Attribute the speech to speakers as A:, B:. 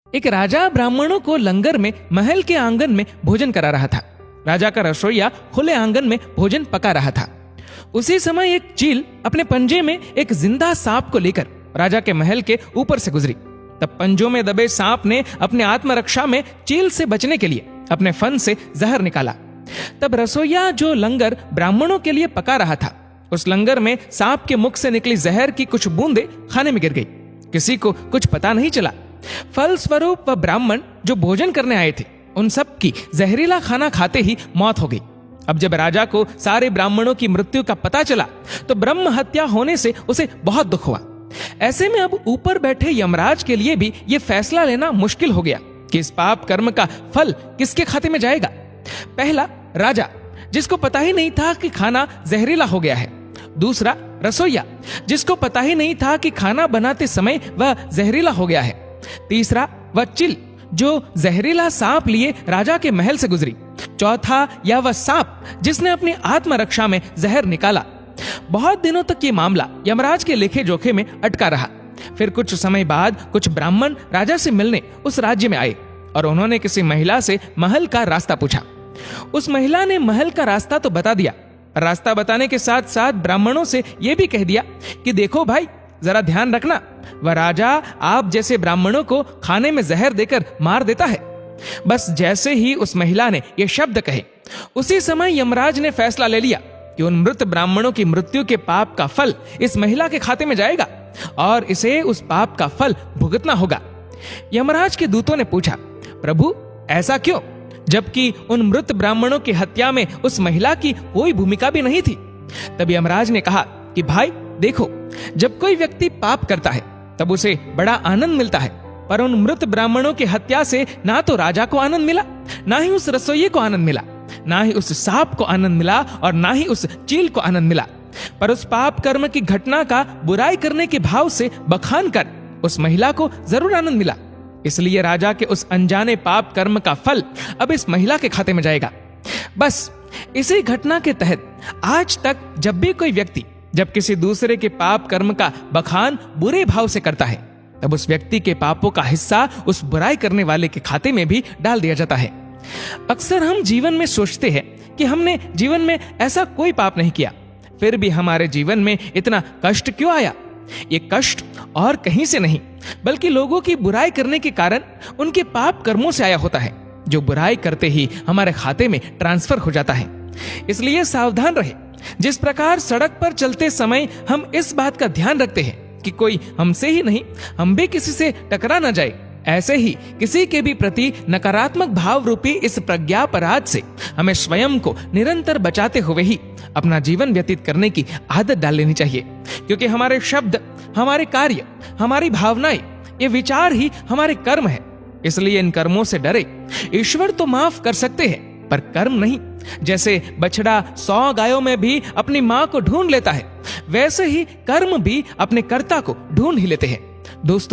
A: एक राजा ब्राह्मणों को लंगर में महल के आंगन में भोजन करा रहा था। राजा का रसोइया खुले आंगन में भोजन पका रहा था। उसी समय एक चील अपने पंजे में एक जिंदा सांप को लेकर राजा के महल के ऊपर से गुजरी। तब पंजों में दबे सांप ने अपने आत्मरक्षा में चील से बचने के लिए अपने फन से जहर निकाला। तब रसोइया जो लंगर ब्राह्मणों के लिए पका रहा था, उस लंगर में सांप के मुख से निकली जहर की कुछ बूंदें खाने में गिर गई। किसी को कुछ पता नहीं चला। फलस्वरूप वह ब्राह्मण जो भोजन करने आए थे, उन सब की जहरीला खाना खाते ही मौत हो गई। अब जब राजा को सारे ब्राह्मणों की मृत्यु का पता चला तो ब्रह्म हत्या होने से उसे बहुत दुख हुआ। ऐसे में अब ऊपर बैठे यमराज के लिए भी यह फैसला लेना मुश्किल हो गया कि इस पाप कर्म का फल किसके खाते में जाएगा। पहला, राजा जिसको पता ही नहीं था कि खाना जहरीला हो गया है। दूसरा, रसोइया जिसको पता ही नहीं था कि खाना बनाते समय वह जहरीला हो गया है। तीसरा, वह चील जो जहरीला सांप लिए राजा के महल से गुजरी। चौथा, या वह सांप जिसने अपनी आत्मरक्षा में जहर निकाला। बहुत दिनों तक ये मामला यमराज के लेखे जोखे में अटका रहा। फिर कुछ समय बाद कुछ ब्राह्मण राजा से मिलने उस राज्य में आए और उन्होंने किसी महिला से महल का रास्ता पूछा। उस महिला ने महल का रास्ता तो बता दिया। रास्ता बताने के साथ साथ ब्राह्मणों से यह भी कह दिया कि देखो भाई, जरा ध्यान रखना, वह राजा आप जैसे ब्राह्मणों को खाने में जहर देकर मार देता है। बस जैसे ही उस महिला ने यह शब्द कहे, उसी समय यमराज ने फैसला ले लिया कि उन मृत ब्राह्मणों की मृत्यु के पाप का फल इस महिला के खाते में जाएगा और इसे उस पाप का फल भुगतना होगा। यमराज के दूतों ने पूछा, प्रभु ऐसा क्यों, जबकि उन मृत ब्राह्मणों की हत्या में उस महिला की कोई भूमिका भी नहीं थी। तब यमराज ने कहा कि भाई देखो, जब कोई व्यक्ति पाप करता है तब उसे बड़ा आनंद मिलता है, पर उन मृत ब्राह्मणों की हत्या से ना तो राजा को आनंद मिला, ना ही उस रसोइये को आनंद मिला, ना ही उस सांप को आनंद मिला और ना ही उस चील को आनंद मिला। पर उस पाप कर्म की घटना का बुराई करने के भाव से बखान कर उस महिला को जरूर आनंद मिला। इसलिए राजा के उस अनजाने पाप कर्म का फल अब इस महिला के खाते में जाएगा। बस इसी घटना के तहत आज तक जब भी कोई व्यक्ति जब किसी दूसरे के पाप कर्म का बखान बुरे भाव से करता है, तब उस व्यक्ति के पापों का हिस्सा उस बुराई करने वाले के खाते में भी डाल दिया जाता है। अक्सर हम जीवन में सोचते हैं कि हमने जीवन में ऐसा कोई पाप नहीं किया, फिर भी हमारे जीवन में इतना कष्ट क्यों आया। ये कष्ट और कहीं से नहीं, बल्कि लोगों की बुराई करने के कारण उनके पाप कर्मों से आया होता है, जो बुराई करते ही हमारे खाते में ट्रांसफर हो जाता है। इसलिए सावधान रहे। जिस प्रकार सड़क पर चलते समय हम इस बात का ध्यान रखते हैं कि कोई हमसे ही नहीं, हम भी किसी से टकरा न जाए, ऐसे ही किसी के भी प्रति नकारात्मक भाव रूपी इस प्रज्ञापराध से हमें स्वयं को निरंतर बचाते हुए ही अपना जीवन व्यतीत करने की आदत डाल लेनी चाहिए। क्योंकि हमारे शब्द, हमारे कार्य, हमारी भावनाएं, ये विचार ही हमारे कर्म है। इसलिए इन कर्मों से डरे। ईश्वर तो माफ कर सकते हैं, पर कर्म नहीं। जैसे बछड़ा 100 गायों में भी अपनी मां को ढूंढ लेता है, वैसे ही कर्म भी अपने कर्ता को ढूंढ ही लेते हैं। दोस्तों,